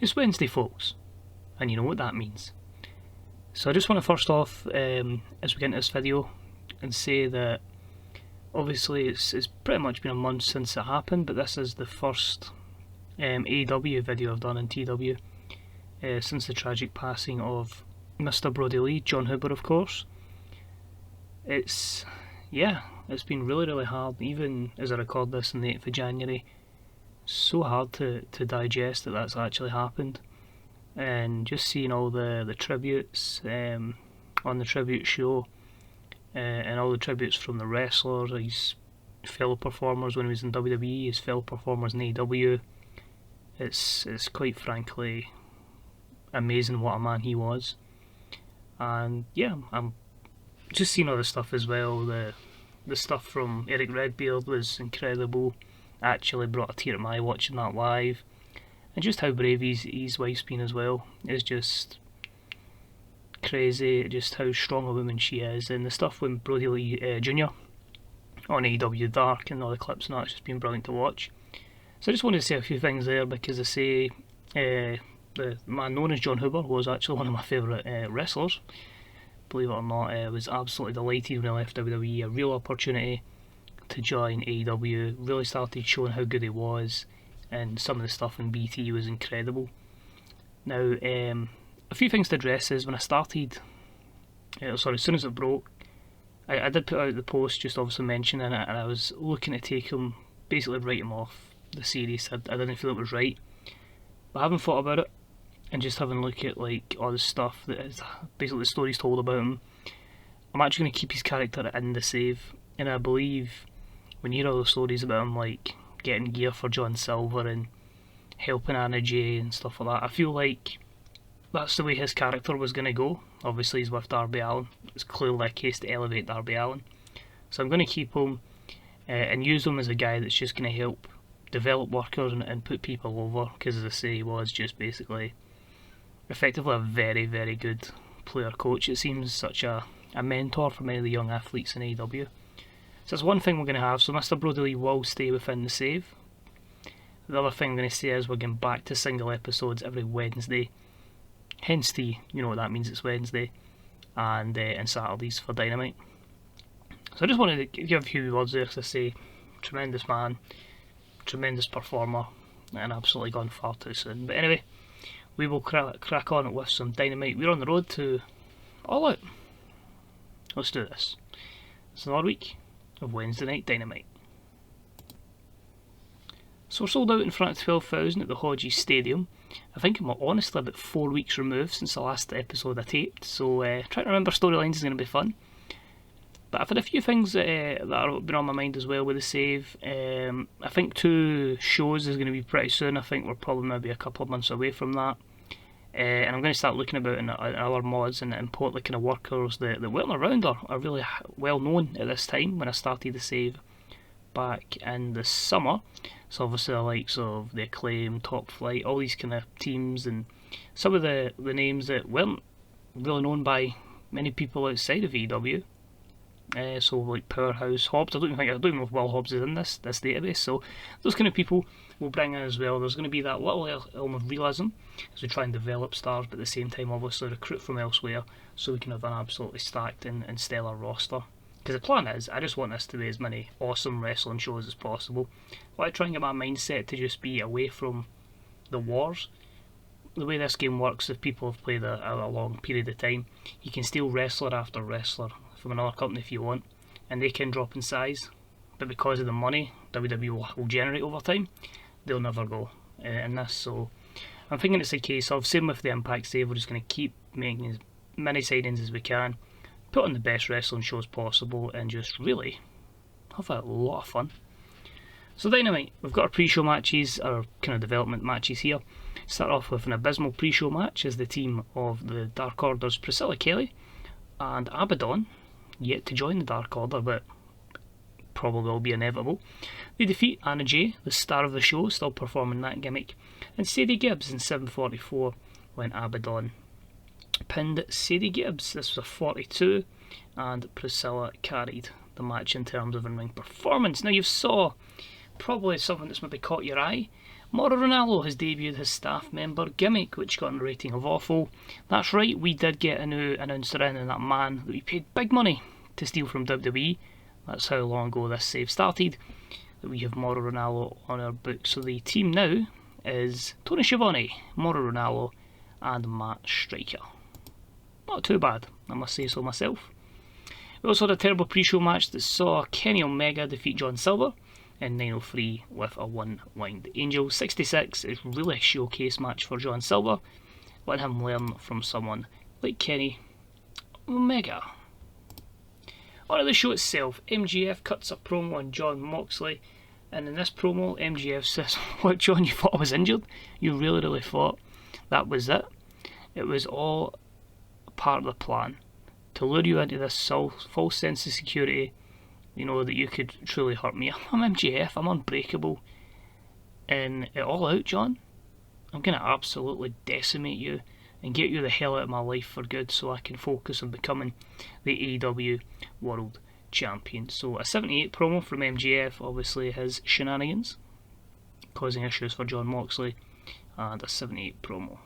It's Wednesday, folks, and you know what that means. So I just want to first off, as we get into this video, and say that obviously it's pretty much been a month since it happened, but this is the first AEW video I've done in TEW since the tragic passing of Mr Brodie Lee, Jon Huber of course. It's been really hard, even as I record this on the 8th of January. So hard to digest that that's actually happened, and just seeing all the tributes on the tribute show, and all the tributes from the wrestlers, his fellow performers when he was in WWE, his fellow performers in AEW. It's quite frankly amazing what a man he was. And yeah, I'm just seeing all the stuff as well. The stuff from Eric Redbeard was incredible. Actually brought a tear to my eye watching that live, and just how brave his wife's been as well is just crazy. Just how strong a woman she is, and the stuff with Brodie Lee Jr. on AEW Dark and all the clips and that's just been brilliant to watch. So I just wanted to say a few things there, because I say the man known as Jon Huber was actually one of my favourite wrestlers. Believe it or not, I was absolutely delighted when I left WWE, a real opportunity to join AEW, really started showing how good he was, and some of the stuff in BT was incredible. Now, a few things to address is when I started, as soon as it broke, I did put out the post just obviously mentioning it, and I was looking to take him, basically write him off the series. I didn't feel it was right, but having thought about it, and just having a look at like all the stuff that is basically the stories told about him, I'm actually going to keep his character in the save, and I believe when you hear all the stories about him, like getting gear for John Silver and helping Anna Jay and stuff like that, I feel like that's the way his character was going to go. Obviously he's with Darby Allin, it's clearly a case to elevate Darby Allin, so I'm going to keep him and use him as a guy that's just going to help develop workers and put people over, because as I say, he was just basically effectively a very good player coach. It seems such a mentor for many of the young athletes in AEW. So that's one thing we're going to have. So Mr Brodie Lee will stay within the save. The other thing I'm going to say is we're going back to single episodes every Wednesday. Hence the, you know what that means, it's Wednesday. And Saturdays for Dynamite. So I just wanted to give a few words there to say, tremendous man, tremendous performer, and absolutely gone far too soon. But anyway, we will crack on with some Dynamite. We're on the road to All Out. Let's do this. It's another week of Wednesday Night Dynamite. So we're sold out in front of 12,000 at the Hodges Stadium. I think I'm honestly about 4 weeks removed since the last episode I taped, so trying to remember storylines is going to be fun. But I've had a few things that have been on my mind as well with the save. I think 2 shows is going to be pretty soon. I think we're probably maybe a couple of months away from that. And I'm going to start looking about in other mods and import the kind of workers that weren't around or are really well known at this time when I started the save back in the summer. So obviously the likes of the Acclaim, Top Flight, all these kind of teams, and some of the names that weren't really known by many people outside of AEW. So like Powerhouse, Hobbs. I don't even know if Will Hobbs is in this database. So those kind of people we'll bring in as well. There's going to be that little element of realism as we try and develop stars, but at the same time obviously recruit from elsewhere, so we can have an absolutely stacked and stellar roster. Because the plan is, I just want this to be as many awesome wrestling shows as possible. I try and get my mindset to just be away from the wars. The way this game works, if people have played a long period of time, you can steal wrestler after wrestler from another company if you want, and they can drop in size, but because of the money WWE will generate over time, they'll never go in this. So I'm thinking it's a case of, same with the Impact save, we're just going to keep making as many signings as we can, put on the best wrestling shows possible, and just really have a lot of fun. So Dynamite, we've got our pre-show matches, our kind of development matches here. Start off with an abysmal pre-show match as the team of the Dark Order's Priscilla Kelly and Abaddon, yet to join the Dark Order, but probably will be inevitable. They defeat Anna Jay, the star of the show, still performing that gimmick, and Sadie Gibbs in 7:44 when Abaddon pinned Sadie Gibbs. This was a 42, and Priscilla carried the match in terms of in-ring performance. Now, you saw probably something that's maybe caught your eye. Mauro Ranallo has debuted his staff member gimmick, which got a rating of awful. That's right, we did get a new announcer in, and that man that we paid big money to steal from WWE. That's how long ago this save started, that we have Mauro Ranallo on our books. So the team now is Tony Schiavone, Mauro Ranallo, and Matt Striker. Not too bad, I must say so myself. We also had a terrible pre-show match that saw Kenny Omega defeat John Silver in 903 with a one-winged angel. 66 is really a showcase match for John Silver, letting him learn from someone like Kenny Omega. On to the show itself, MJF cuts a promo on Jon Moxley, and in this promo MJF says, "What, John, you thought I was injured? You really thought that was it? It was all part of the plan to lure you into this false sense of security, you know, that you could truly hurt me. I'm MJF, I'm unbreakable, and it all out, John. I'm going to absolutely decimate you and get you the hell out of my life for good so I can focus on becoming the AEW World Champion." So a 78 promo from MJF, obviously his shenanigans causing issues for Jon Moxley, and a 78 promo.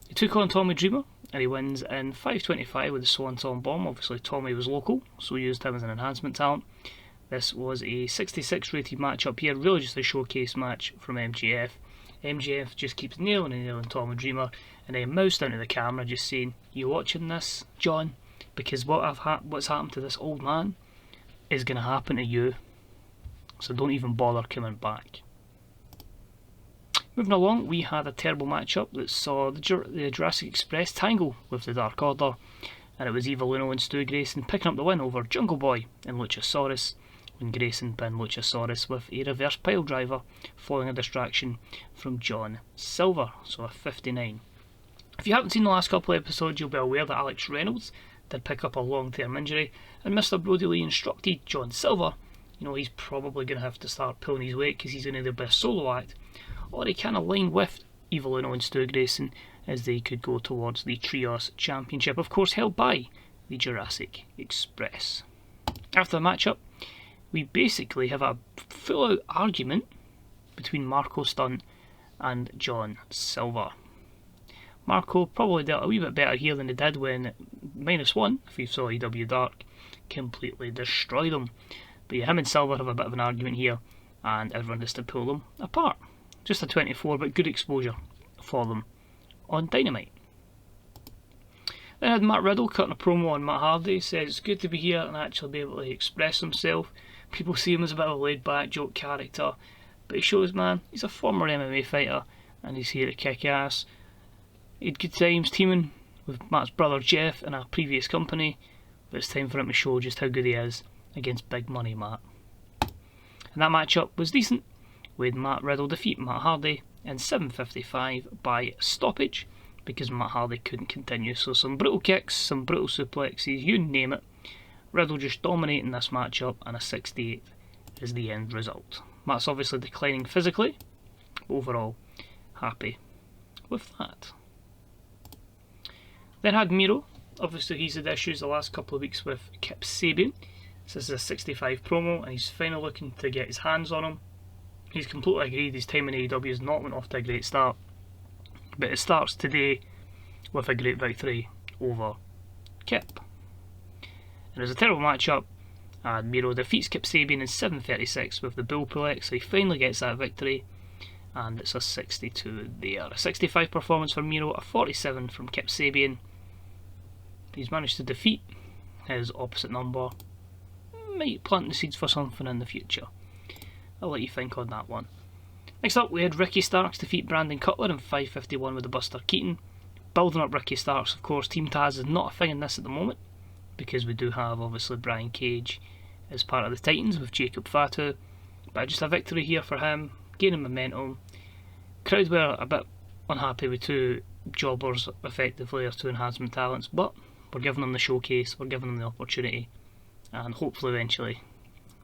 He took on Tommy Dreamer, and he wins in 5:25 with the Swanton Bomb. Obviously Tommy was local, so we used him as an enhancement talent. This was a 66 rated match up here, really just a showcase match from MJF. MJF just keeps nailing and nailing Tommy Dreamer, and then mouse down to the camera just saying, "You watching this, John? Because what's happened to this old man is going to happen to you, so don't even bother coming back." Moving along, we had a terrible matchup that saw the Jurassic Express tangle with the Dark Order, and it was Evil Uno and Stu Grayson picking up the win over Jungle Boy and Luchasaurus, when Grayson pinned Luchasaurus with a reverse pile driver following a distraction from John Silver, so a 59. If you haven't seen the last couple of episodes, you'll be aware that Alex Reynolds did pick up a long-term injury, and Mr Brodie Lee instructed John Silver, you know, he's probably going to have to start pulling his weight because he's going to either be a solo act, or he can align with Evil Uno and Stu Grayson as they could go towards the Trios Championship, of course held by the Jurassic Express. After the matchup, we basically have a full-out argument between Marco Stunt and John Silver. Marco probably dealt a wee bit better here than he did when -1, if you saw AEW Dark, completely destroyed him. But yeah, him and Silver have a bit of an argument here, and everyone has to pull them apart. Just a 24, but good exposure for them on Dynamite. Then I had Matt Riddle cutting a promo on Matt Hardy. Says it's good to be here and actually be able to express himself. People see him as a bit of a laid-back joke character, but he shows, man, he's a former MMA fighter and he's here to kick ass. He had good times teaming with Matt's brother Jeff in a previous company, but it's time for him to show just how good he is against Big Money Matt. And that matchup was decent, with Matt Riddle defeat Matt Hardy in 7:55 by stoppage because Matt Hardy couldn't continue. So some brutal kicks, some brutal suplexes, you name it. Riddle just dominating this matchup, and a 68 is the end result. Matt's obviously declining physically, but overall happy with that. Then had Miro. Obviously he's had issues the last couple of weeks with Kip Sabian. This is a 65 promo and he's finally looking to get his hands on him. He's completely agreed his time in AEW has not went off to a great start, but it starts today with a great victory over Kip. And it was a terrible matchup, and Miro defeats Kip Sabian in 7:36 with the Bullpulex, so he finally gets that victory, and it's a 62 there. A 65 performance for Miro, a 47 from Kip Sabian. He's managed to defeat his opposite number. Might plant the seeds for something in the future. I'll let you think on that one. Next up, we had Ricky Starks defeat Brandon Cutler in 5:51 with the Buster Keaton. Building up Ricky Starks, of course, Team Taz is not a thing in this at the moment, because we do have, obviously, Brian Cage as part of the Titans with Jacob Fatu. But just a victory here for him, gaining momentum. Crowd were a bit unhappy with two jobbers, effectively, or two enhancement talents, but we're giving them the showcase, we're giving them the opportunity, and hopefully eventually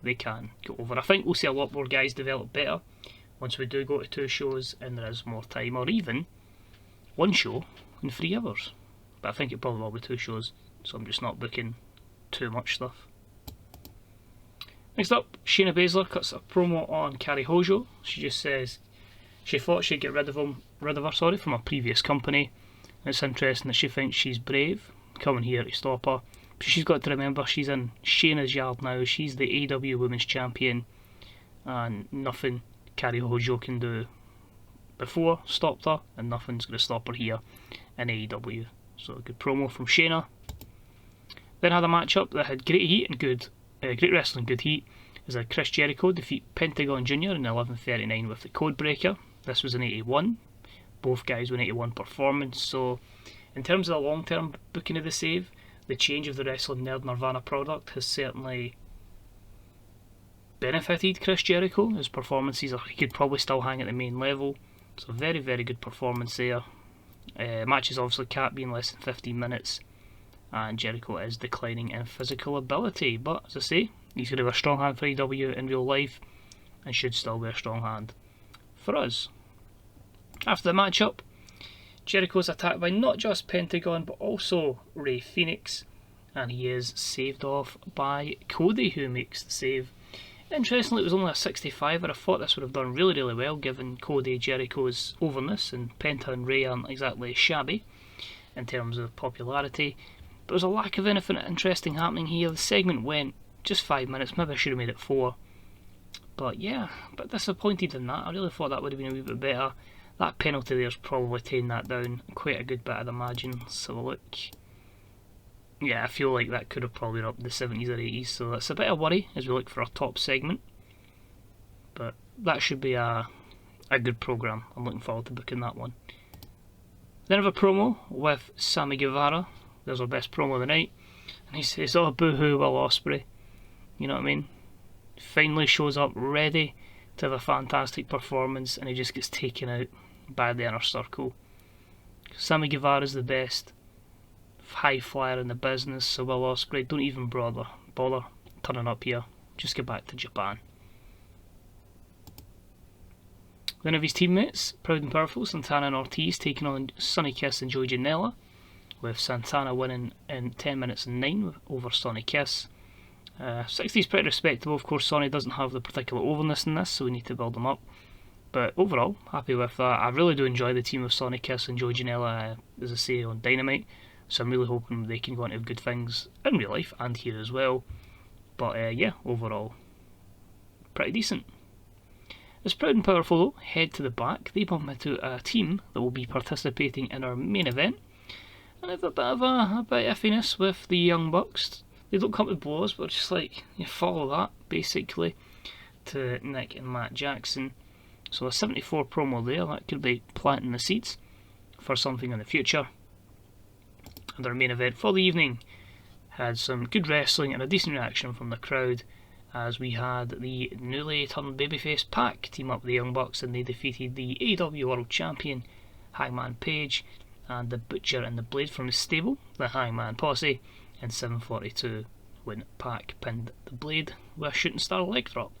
they can go over. I think we'll see a lot more guys develop better once we do go to 2 shows and there is more time, or even 1 show in 3 hours. But I think it probably will be 2 shows, so I'm just not booking too much stuff. Next up, Shayna Baszler cuts a promo on Kari Hojo. She just says she thought she'd get rid of her from her previous company. It's interesting that she thinks she's brave, coming here to stop her. But she's got to remember she's in Shayna's yard now. She's the AEW Women's Champion, and nothing Kari Hojo can do before stopped her, and nothing's going to stop her here in AEW. So a good promo from Shayna. Then had a matchup that had great heat and great wrestling, good heat. As Chris Jericho defeat Pentagon Jr. in 11:39 with the Code Breaker. This was an 81. Both guys were an 81 performance. So in terms of the long-term booking of the save, the change of the Wrestling Nerd Nirvana product has certainly benefited Chris Jericho. His performances, he could probably still hang at the main level. So very, very good performance there. Match is obviously capped being less than 15 minutes. And Jericho is declining in physical ability. But as I say, he's going to have a strong hand for AEW in real life, and should still be a strong hand for us. After the matchup, Jericho is attacked by not just Pentagon but also Rey Fenix, and he is saved off by Cody, who makes the save. Interestingly, it was only a 65, but I thought this would have done really, really well given Cody Jericho's overness, and Penta and Rey aren't exactly shabby in terms of popularity. But there's a lack of anything interesting happening here. The segment went just 5 minutes, maybe I should have made it 4. But yeah, but disappointed in that. I really thought that would have been a wee bit better. That penalty there's probably taken that down quite a good bit, I'd imagine. So look, yeah, I feel like that could have probably been up the 70s or 80s, so that's a bit of worry as we look for our top segment. But that should be a good programme. I'm looking forward to booking that one. Then I have a promo with Sammy Guevara. There's our best promo of the night. And he says, "Oh, boo-hoo, Will Ospreay." You know what I mean? Finally shows up ready to have a fantastic performance, and he just gets taken out by the Inner Circle. Sammy Guevara is the best high flyer in the business, so Will Ospreay, don't even bother turning up here. Just get back to Japan. Then of his teammates, Proud and Powerful, Santana and Ortiz taking on Sonny Kiss and Joey Janela, with Santana winning in 10 minutes and 9 over Sonny Kiss. 60 is pretty respectable. Of course, Sonny doesn't have the particular overness in this, so we need to build him up. But overall, happy with that. I really do enjoy the team of Sonny Kiss and Joey Janela, as I say, on Dynamite. So I'm really hoping they can go on to good things in real life and here as well. But yeah, overall, pretty decent. As Proud and Powerful though head to the back, they bump into a team that will be participating in our main event. And I have a bit of iffiness with the Young Bucks. They don't come to blows, but just like, you follow that, basically, to Nick and Matt Jackson. So a 74 promo there, that could be planting the seeds for something in the future. And our main event for the evening had some good wrestling and a decent reaction from the crowd, as we had the newly turned babyface Pac team up with the Young Bucks, and they defeated the AEW World Champion Hangman Page and the Butcher and the Blade from the stable, the Hangman Posse, in 7:42 when Pac pinned the Blade with a shooting star leg drop.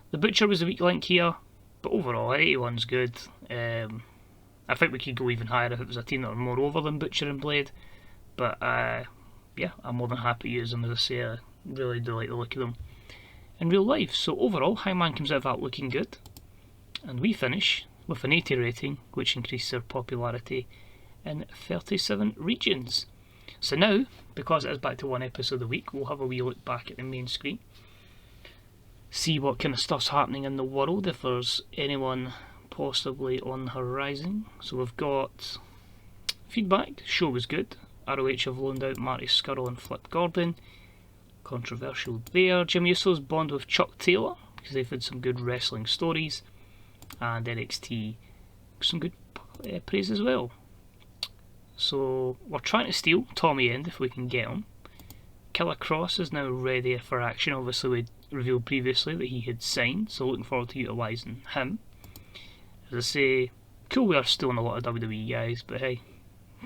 The Butcher was a weak link here, but overall 81's good. I think we could go even higher if it was a team that were more over than Butcher and Blade, but yeah, I'm more than happy to use them. As I say, I really do like the look of them in real life. So overall, Hangman comes out of that looking good, and we finish with an 80 rating, which increases their popularity in 37 regions. So now, because it is back to one episode a week, we'll have a wee look back at the main screen, see what kind of stuff's happening in the world, if there's anyone possibly on the horizon. So we've got feedback, show was good, ROH have loaned out Marty Scurll and Flip Gordon, controversial there. Jim Uso's bond with Chuck Taylor, because they've had some good wrestling stories, and NXT, some good praise as well. So we're trying to steal Tommy End if we can get him. Killer Cross is now ready for action. Obviously we revealed previously that he had signed, so looking forward to utilising him. As I say, cool we are stealing a lot of WWE guys, but hey,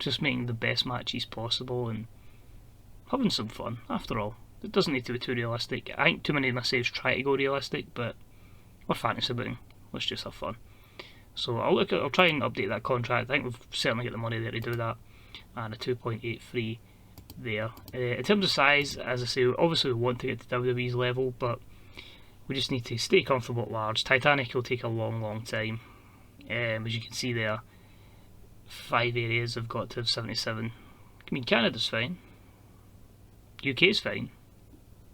just making the best matches possible and having some fun after all. It doesn't need to be too realistic. I think too many of my saves try to go realistic, but we're fantasy booking. Let's just have fun. So I'll try and update that contract. I think we've certainly got the money there to do that, and a 2.83 there. In terms of size, as I say, obviously we want to get to WWE's level, but We just need to stay comfortable at large. Titanic will take a long time. As you can see there, 5 areas have got to have 77. I mean, Canada's fine. UK's fine.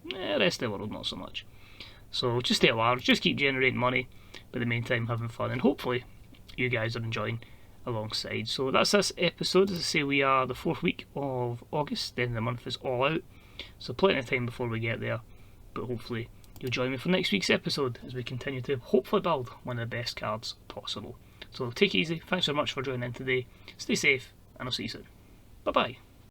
The rest of the world not so much. So just stay at large, just keep generating money, but at the meantime having fun, and hopefully you guys are enjoying alongside. So that's this episode. As I say, we are the 4th week of August, then the month is all out, so plenty of time before we get there, but hopefully you'll join me for next week's episode as we continue to hopefully build one of the best cards possible. So take it easy, thanks so much for joining in today, stay safe, and I'll see you soon. Bye bye.